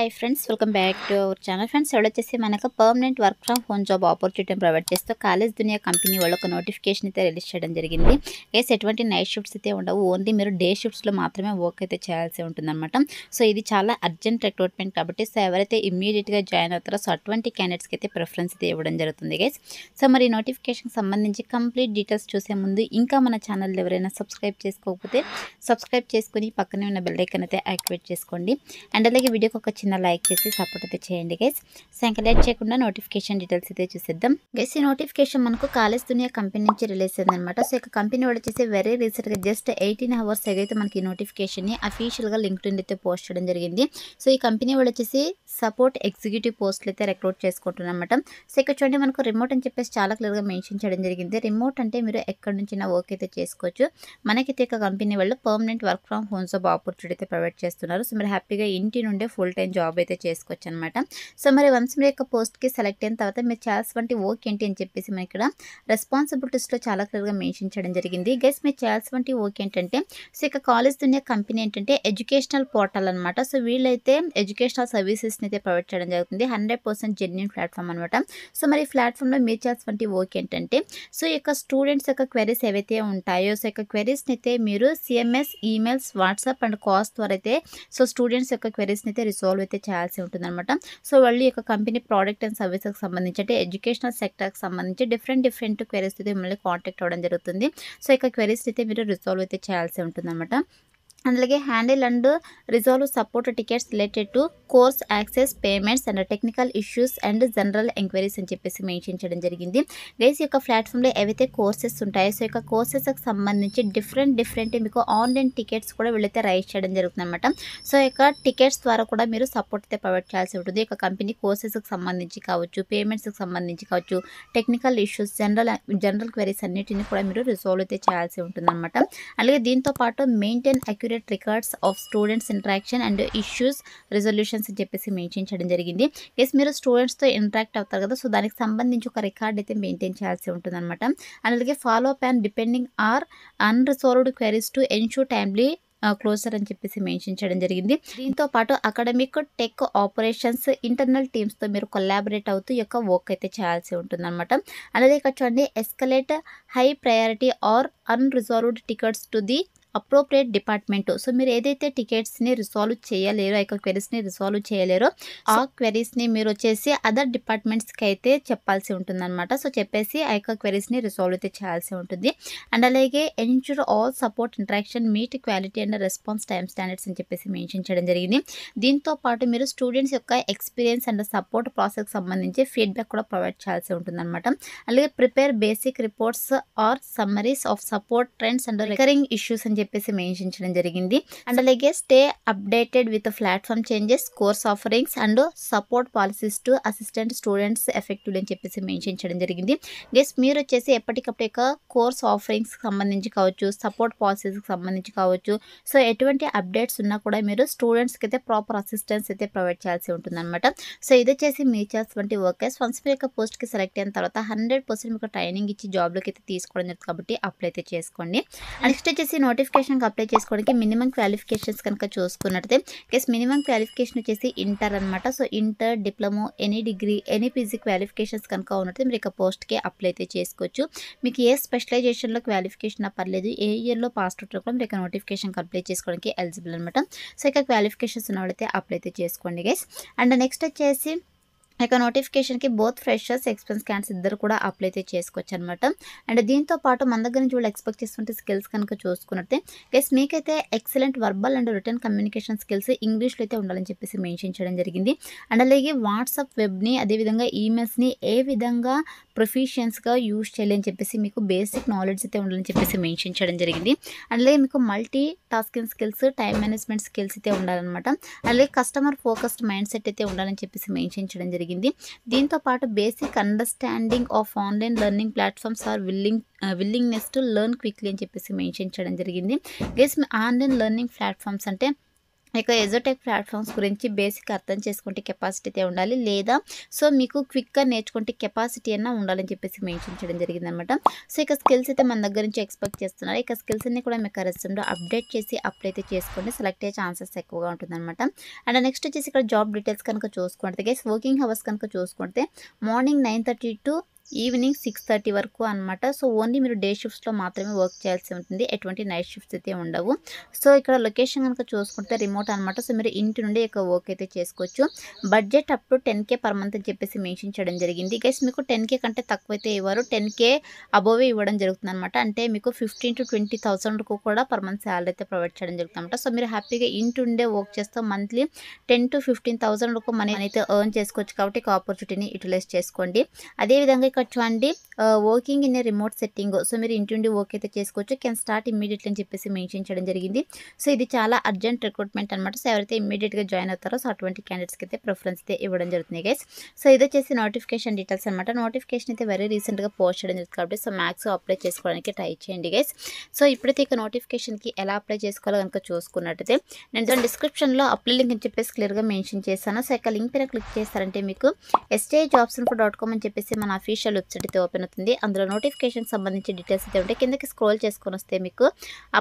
Hi friends, welcome back to our channel. Friends, వచ్చేసి మనకు permanent work from home job opportunity provide చేస్తూ college దునియా company వాళ్ళు ఒక notification అయితే రిలీజ్ చేయడం జరిగింది. ఎటువంటి నైట్ షిఫ్ట్స్ అయితే ఉండవు, ఓన్లీ మీరు డే షిఫ్ట్స్లో మాత్రమే వర్క్ అయితే చేయాల్సి ఉంటుందన్నమాట. సో ఇది చాలా అర్జెంట్ రిక్రూట్మెంట్ కాబట్టి ఎవరైతే ఇమ్మీడియట్గా జాయిన్ అవుతారో సో అటువంటి క్యాండిడేట్స్కి అయితే ప్రిఫరెన్స్ అయితే ఇవ్వడం జరుగుతుంది గైస్. సో మరి నోటిఫికేషన్కి సంబంధించి కంప్లీట్ డీటెయిల్స్ చూసే ముందు ఇంకా మన ఛానల్ ఎవరైనా సబ్స్క్రైబ్ చేసుకోకపోతే సబ్స్క్రైబ్ చేసుకుని పక్కనే ఉన్న బెల్ ఐకాన్ అయితే యాక్టివేట్ చేసుకోండి. అండ్ అలాగే వీడియోకి ఒక చిన్న లైక్ చేసి సపోర్ట్ అయితే చేయండి గైస్. సో ఇంకా లేట్ చేయకుండా నోటిఫికేషన్ డీటెయిల్స్ అయితే చూసేద్దాం గైస్. ఈ నోటిఫికేషన్ మనకు కాలేజ్ దునియా కంపెనీ నుంచి రిలీజ్ అయిందనమాట. సో ఇక కంపెనీ వాళ్ళు వచ్చేసి వెరీ రీసెంట్గా జస్ట్ 18 hours అయితే మనకి ఈ నోటిఫికేషన్ని అఫీషియల్గా లింక్డ్ఇన్ అయితే పోస్ట్ చేయడం జరిగింది. సో ఈ కంపెనీ వాళ్ళు వచ్చేసి సపోర్ట్ ఎగ్జిక్యూటివ్ పోస్టులు అయితే రిక్రూట్ చేసుకుంటున్నమాట. సో ఇక్కడ చూడండి మనకు రిమోట్ అని చెప్పేసి చాలా క్లియర్గా మెన్షన్ చేయడం జరిగింది. రిమోట్ అంటే మీరు ఎక్కడి నుంచి వర్క్ అయితే చేసుకోవచ్చు. మనకైతే ఇక కంపెనీ వాళ్ళు permanent work from home job opportunity అయితే ప్రొవైడ్ చేస్తున్నారు. సో మీరు హ్యాపీగా ఇంటి నుండే ఫుల్ టైం జాబ్ అయితే చేసుకోవచ్చు అనమాట. సో మరి వన్స్ మీరు యొక్క పోస్ట్కి సెలెక్ట్ అయిన తర్వాత మీరు చేయాల్సిన వర్క్ ఏంటి అని చెప్పేసి మనం ఇక్కడ రెస్పాన్సిబిలిటీస్లో చాలా క్లియర్గా మెన్షన్ చేయడం జరిగింది. గైస్ మీరు చేయాల్సిన వర్క్ ఏంటంటే సో ఇక కాలేజ్ దునియా కంపెనీ ఏంటంటే ఎడ్యుకేషనల్ పోర్టల్ అనమాట. సో వీళ్ళైతే ఎడ్యుకేషనల్ సర్వీసెస్ని అయితే ప్రొవైడ్ చేయడం జరుగుతుంది. 100% జెన్యూన్ ప్లాట్ఫామ్ అనమాట. సో మరి ఈ ప్లాట్ఫామ్లో మీరు చేయాల్సిన వర్క్ ఏంటంటే సో ఈ యొక్క స్టూడెంట్స్ యొక్క క్వెరీస్ ఏవైతే ఉంటాయో సో యొక్క క్వెరీస్ని అయితే మీరు CMS, emails, WhatsApp and calls ద్వారా అయితే సో స్టూడెంట్స్ యొక్క క్వెరీస్ని అయితే రిసాల్వ్ అయితే చేయాల్సి ఉంటుందన్నమాట. సో వాళ్ళు యొక్క కంపెనీ ప్రోడక్ట్ అండ్ సర్వీసెస్కి సంబంధించి అంటే ఎడ్యుకేషనల్ సెక్టర్కి సంబంధించి డిఫరెంట్ క్వెరీస్ అయితే మిమ్మల్ని కాంటాక్ట్ అవ్వడం జరుగుతుంది. సో యొక్క క్వెరీస్ అయితే మీరు రిసాల్వ్ అయితే చేయాల్సి ఉంటుందన్నమాట. అలాగే handle and resolve support tickets related to course access, payments and technical issues and general enquiries అని చెప్పేసి మెన్షన్ చేయడం జరిగింది. గైస్ యొక్క ప్లాట్ఫామ్లో ఏవైతే కోర్సెస్ ఉంటాయో సో యొక్క కోర్సెస్కి సంబంధించి డిఫరెంట్ మీకు ఆన్లైన్ టికెట్స్ కూడా వీళ్ళైతే రైజ్ చేయడం జరుగుతుంది అనమాట. సో యొక్క టికెట్స్ ద్వారా కూడా మీరు సపోర్ట్ అయితే ప్రొవైడ్ చేయాల్సి ఉంటుంది. ఇక కంపెనీ కోర్సెస్కి సంబంధించి కావచ్చు, పేమెంట్స్కి సంబంధించి కావచ్చు, టెక్నికల్ ఇష్యూస్, జనరల్ క్వైరీస్ అన్నిటిని కూడా మీరు రిసాల్వ్ అయితే చేయాల్సి ఉంటుంది అనమాట. అలాగే దీంతో పాటు maintain accurate records of students interaction and issues resolutions అని చెప్పేసి మెన్షన్ చేయడం జరిగింది. కేసు మీరు స్టూడెంట్స్తో ఇంటరాక్ట్ అవుతారు కదా, సో దానికి సంబంధించి ఒక రికార్డ్ అయితే మెయింటైన్ చేయాల్సి ఉంటుంది అనమాట. అలాగే follow up and depending or unresolved queries to ensure timely closure అని చెప్పేసి మెన్షన్ చేయడం జరిగింది. దీంతో పాటు అకాడమిక్, టెక్, ఆపరేషన్స్, ఇంటర్నల్ టీమ్స్తో మీరు కొలాబరేట్ అవుతూ ఈ యొక్క వర్క్ అయితే చేయాల్సి ఉంటుంది అనమాట. అలాగే ఇక్కడ చూడండి escalate high priority or unresolved tickets to the appropriate department. So మీరు ఏదైతే టికెట్స్ని రిసాల్వ్ చేయలేరో, ఆ యొక్క క్వెరీస్ని రిసాల్వ్ చేయలేరో ఆ క్వెరీస్ని మీరు వచ్చేసి అదర్ డిపార్ట్మెంట్స్కి అయితే చెప్పాల్సి ఉంటుంది అనమాట. సో చెప్పేసి ఆ యొక్క క్వెరీస్ని రిసాల్వ్ అయితే చేయాల్సి ఉంటుంది. అండ్ అలాగే ensure all support interaction meet quality and response time standards అని చెప్పేసి మెన్షన్ చేయడం జరిగింది. దీంతో పాటు మీరు స్టూడెంట్స్ యొక్క ఎక్స్పీరియన్స్ అండ్ సపోర్ట్ ప్రాసెస్కి సంబంధించి ఫీడ్బ్యాక్ కూడా ప్రొవైడ్ చేయాల్సి ఉంటుంది అనమాట. అలాగే prepare basic reports or summaries of support trends and recurring issues అని చెప్పేసి మెన్షన్ చేయడం జరిగింది. అండ్ అలాగే stay updated with platform changes, course offerings and support policies to assistant students effective అని చెప్పేసి మెన్షన్ చేయడం జరిగింది. గెస్ మీరు వచ్చేసి ఎప్పటికప్పుడు యొక్క కోర్స్ ఆఫరింగ్స్కి సంబంధించి కావచ్చు, సపోర్ట్ పాలసీస్కి సంబంధించి కావచ్చు, సో ఎటువంటి అప్డేట్స్ ఉన్నా కూడా మీరు స్టూడెంట్స్కి అయితే ప్రాపర్ అసిస్టెన్స్ అయితే ప్రొవైడ్ చేయాల్సి ఉంటుంది అనమాట. సో ఇది వచ్చేసి మీ చేసినటువంటి వర్కర్స్ వన్స్ మీ యొక్క పోస్ట్కి సెలెక్ట్ అయిన తర్వాత 100% మీకు ట్రైనింగ్ ఇచ్చి జాబ్లోకి అయితే తీసుకోవడం జరుగుతుంది కాబట్టి అప్లై అయితే చేసుకోండి. నెక్స్ట్ వచ్చేసి నోటిఫికేషన్కి అప్లై చేసుకోవడానికి మినిమం క్వాలిఫికేషన్స్ కనుక చూసుకున్నట్టయితే కేస్ మినిమం క్వాలిఫికేషన్ వచ్చేసి ఇంటర్ అనమాట. So inter, diploma, any degree, any PG qualifications కనుక ఉన్నట్టు మీరు ఇక పోస్ట్కి అప్లై అయితే చేసుకోవచ్చు. మీకు ఏ స్పెషలైజేషన్లో క్వాలిఫికేషన్ పర్లేదు, ఏ ఇయర్లో పాస్ అవుట్ కూడా మీరు ఇక నోటిఫికేషన్కి అప్లై చేసుకోవడానికి ఎలిజిబుల్ అనమాట. సో ఇక క్వాలిఫికేషన్స్ ఉన్న వాళ్ళైతే అప్లై అయితే చేసుకోండి గైస్. అండ్ నెక్స్ట్ వచ్చేసి ఇక నోటిఫికేషన్కి బోత్ ఫ్రెషర్స్, ఎక్స్పీరియన్స్ క్యాండిడేట్స్ ఇద్దరు కూడా అప్లై అయితే చేసుకోవచ్చు అనమాట. అండ్ దీంతో పాటు మన దగ్గర నుంచి వాళ్ళు ఎక్స్పెక్ట్ చేస్తుంటే స్కిల్స్ కనుక చూసుకున్నట్టే గైస్ మీకైతే excellent verbal and return communication skills ఇంగ్లీష్లో అయితే ఉండాలని చెప్పేసి మెన్షన్ చేయడం జరిగింది. అండ్ అలాగే వాట్సాప్ వెబ్ని అదేవిధంగా ఈమెయిల్స్ని ఏ విధంగా ప్రొఫిషియన్స్గా యూజ్ చేయాలని చెప్పేసి మీకు బేసిక్ నాలెడ్జ్ అయితే ఉండాలని చెప్పేసి మెన్షన్ చేయడం జరిగింది. అండ్ అలాగే మీకు multi tasking skills, time management skills అయితే ఉండాలన్నమాట. అలాగే కస్టమర్ ఫోకస్డ్ మైండ్ సెట్ అయితే ఉండాలని చెప్పేసి మెన్షన్ చేయడం జరిగింది. దీంతో పాటు basic understanding of online learning platforms or willingness to learn quickly అని చెప్పేసి మెన్షన్ చేయడం జరిగింది. గైస్ ఆన్లైన్ లెర్నింగ్ ప్లాట్ఫామ్స్ అంటే ఇక ఎజోటెక్ ప్లాట్ఫామ్స్ గురించి బేసిక్ అర్థం చేసుకుంటే కెపాసిటీ అయితే ఉండాలి, లేదా సో మీకు క్విక్గా నేర్చుకుంటే కెపాసిటీ అన్నా ఉండాలని చెప్పేసి మెన్షన్ చేయడం జరిగిందనమాట. సో ఇక స్కిల్స్ అయితే మన దగ్గర నుంచి ఎక్స్పెక్ట్ చేస్తున్నారు. ఇక స్కిల్స్ అన్ని కూడా మీకు రెజ్యూమ్లో అప్డేట్ చేసి అప్లై అయితే చేసుకోండి, సెలెక్ట్ అయ్యే ఛాన్సెస్ ఎక్కువగా ఉంటుందన్నమాట. అండ్ నెక్స్ట్ వచ్చేసి ఇక్కడ జాబ్ డీటెయిల్స్ కనుక చూసుకుంటే గైస్, వర్కింగ్ అవర్స్ కనుక చూసుకుంటే మార్నింగ్ 9:30 to ఈవినింగ్ 6:30 వరకు అనమాట. సో ఓన్లీ మీరు డే షిఫ్ట్స్లో మాత్రమే వర్క్ చేయాల్సి ఉంటుంది, ఎటువంటి నైట్ షిఫ్ట్స్ అయితే ఉండవు. సో ఇక్కడ లొకేషన్ కనుక చూసుకుంటే రిమోట్ అనమాట. సో మీరు ఇంటి నుండి ఇక వర్క్ అయితే చేసుకోవచ్చు. Budget up to 10K per month అని చెప్పేసి మెన్షన్ చేయడం జరిగింది. గైస్ మీకు 10K కంటే తక్కువ అయితే ఇవ్వరు, 10K అబోవే ఇవ్వడం జరుగుతుంది అనమాట. అంటే మీకు 15,000 to 20,000 కూడా పర్ మంత్ శాలరీ అయితే ప్రొవైడ్ చేయడం జరుగుతుంది అనమాట. సో మీరు హ్యాపీగా ఇంటి ఉండే వర్క్ చేస్తూ మంత్లీ 10,000 to 15,000 మనీ అయితే ఎర్న్ చేసుకోవచ్చు. కాబట్టి ఈ ఆపర్చునిటీని యూటిలైజ్ చేసుకోండి. అదేవిధంగా ఇక్కడ చూడండి, working in a remote setting. So మీరు ఇంటి నుండి వర్క్ అయితే చేసుకోవచ్చు, కెన్ స్టార్ట్ ఇమ్మీడియట్లీ అని చెప్పేసి మెన్షన్ చేయడం జరిగింది. సో ఇది చాలా అర్జెంట్ రిక్రూట్మెంట్ అనమాట. సో ఎవరైతే ఇమ్మీడియట్గా జాయిన్ అవుతారో సో అటువంటి క్యాండిడేట్స్కి అయితే ప్రిఫరెన్స్ అయితే ఇవ్వడం జరుగుతుంది గైస్. సో ఇది వచ్చేసి నోటిఫికేషన్ డీటెయిల్స్ అనమాట. నోటిఫికేషన్ అయితే వెరీ రీసెంట్గా పోస్ట్ చేయడం జరుగుతుంది కాబట్టి సో మ్యాక్స్ అప్లై చేసుకోవడానికి ట్రై చేయండి గైస్. సో ఇప్పుడైతే ఇక నోటిఫికేషన్కి ఎలా అప్లై చేసుకోవాలో కనుక చూసుకున్నట్టయితే నేను డిస్క్రిప్షన్లో అప్లై లింక్ అని చెప్పేసి క్లియర్గా మెన్షన్ చేస్తాను. సో ఇక లింక్ పైన క్లిక్ చేస్తారంటే మీకు STIjobsinfo.com అని చెప్పేసి మన అఫీషియల్ వెబ్సైట్ అయితే ఓపెన్ అవుతుంది. అందులో నోటిఫికేషన్ సంబంధించి డీటెయిల్స్ అయితే ఉంటాయి. కిందకి స్క్రోల్ చేసుకొని వస్తే మీకు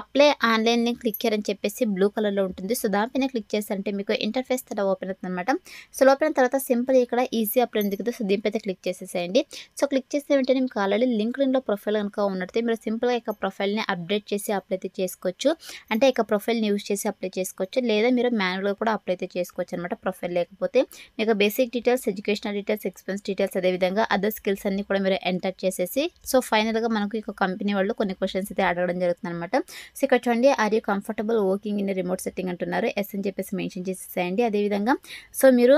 అప్లై ఆన్లైన్ లింక్ క్లిక్ అని చెప్పేసి బ్లూ కలర్లో ఉంటుంది. సో దానిపైన క్లిక్ చేస్తారంటే మీకు ఇంటర్ఫేస్ అయితే ఓపెన్ అవుతుంది అనమాట. సో ఓపెన్ తర్వాత సింపుల్ ఇక్కడ ఈజీ అప్లై దిగుతుంది. సో దీనిపైతే క్లిక్ చేసేసేయండి. సో క్లిక్ చేసిన వెంటనే మీకు ఆల్రెడీ లింక్డ్ఇన్లో ప్రొఫైల్ కనుక ఉన్నట్టు మీరు సింపుల్గా ఇక ప్రొఫైల్ని అప్డేట్ చేసి అప్లై అయితే చేసుకోవచ్చు. అంటే ఇక ప్రొఫైల్ని యూజ్ చేసి అప్లై చేసుకోవచ్చు, లేదా మీరు మాన్యువల్గా కూడా అప్లై అయితే చేసుకోవచ్చు అనమాట. ప్రొఫైల్ లేకపోతే మీకు basic details, educational details, expense details, అదేవిధంగా అదర్ స్కిల్స్ అన్ని కూడా మీరు ఎంటర్ చేసేసి సో ఫైనల్గా మనకు ఇక కంపెనీ వాళ్ళు కొన్ని క్వశ్చన్స్ అయితే అడగడం జరుగుతుంది అనమాట. సో ఇక్కడ చూడండి, are you comfortable working in remote setting అంటున్నారు. ఎస్ అని చెప్పేసి మెన్షన్ చేసేసేయండి. అదేవిధంగా సో మీరు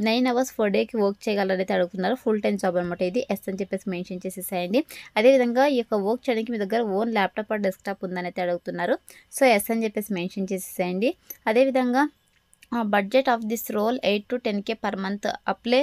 9 hours per day వర్క్ చేయగలరైతే అడుగుతున్నారు. ఫుల్ టైం జాబ్ అనమాట ఇది. ఎస్ అని చెప్పేసి మెన్షన్ చేసేసేయండి. అదేవిధంగా ఈ యొక్క వర్క్ చేయడానికి మీ దగ్గర ఓన్ ల్యాప్టాప్ ఆర్ డెస్క్టాప్ ఉందని అయితే అడుగుతున్నారు. సో ఎస్ అని చెప్పేసి మెన్షన్ చేసేసేయండి. అదేవిధంగా budget of this role 8 to 10K per month, apply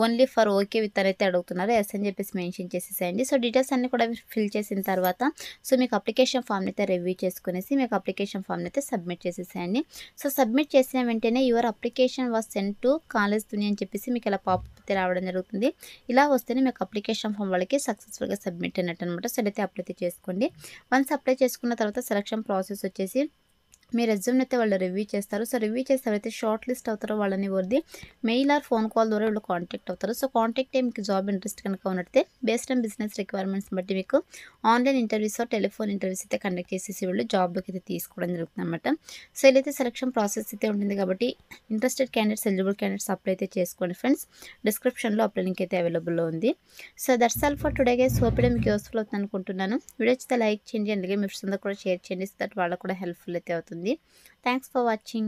only for okay with అని అయితే అడుగుతున్నారు. ఎస్ అని చెప్పేసి మెన్షన్ చేసేసేయండి. సో డీటెయిల్స్ అన్ని కూడా ఫిల్ చేసిన తర్వాత సో మీకు అప్లికేషన్ ఫామ్ని అయితే రివ్యూ చేసుకునేసి మీకు అప్లికేషన్ ఫామ్ని అయితే సబ్మిట్ చేసేసేయండి. సో సబ్మిట్ చేసిన వెంటనే your application was send to college దునియా అని చెప్పేసి మీకు ఇలా పాపప్ అయితే రావడం జరుగుతుంది. ఇలా వస్తేనే మీకు అప్లికేషన్ ఫామ్ వాళ్ళకి సక్సెస్ఫుల్గా సబ్మిట్ అయినట్టు అనమాట. సో అయితే అప్లై అయితే చేసుకోండి. వన్స్ అప్లై చేసుకున్న తర్వాత సెలక్షన్ ప్రాసెస్ వచ్చేసి మీ రెజ్యూమ్ని అయితే వాళ్ళు రివ్యూ చేస్తారు. సో రివ్యూ చేసి ఎవరైతే షార్ట్ లిస్ట్ అవుతారో వాళ్ళని వద్ది మెయిల్ ఆర్ ఫోన్ కాల్ ద్వారా వాళ్ళు కాంటాక్ట్ అవుతారు. సో కాంటాక్ట్ మీకు జాబ్ ఇంట్రెస్ట్ కనుక ఉన్నట్టే బేస్డ్ ఆన్ బిజినెస్ రిక్వైర్మెంట్స్ బట్టి మీకు ఆన్లైన్ ఇంటర్వ్యూస్, టెలిఫోన్ ఇంటర్వ్యూస్ అయితే కండక్ట్ చేసేసి వాళ్ళు జాబ్లోకి అయితే తీసుకోవడం జరుగుతుంది అనమాట. సో ఇదైతే సెలక్షన్ ప్రాసెస్ అయితే ఉంటుంది కాబట్టి interested candidates, eligible candidates apply అయితే చేసుకోండి ఫ్రెండ్స్. డిస్క్రిప్షన్లో అప్లై లింక్ అయితే అవైలబుల్లో ఉంది. So that's all for today guys. Hope it మీకు యూస్ఫుల్ అవుతుంది అనుకుంటున్నాను. వీడియో అయితే లైక్ చేయండి, అలాగే మీ ఫ్రెండ్స్ కూడా షేర్ చేయండి. సో దట్ వాళ్ళకు కూడా హెల్ప్ఫుల్ అయితే అవుతుంది. Thanks for watching.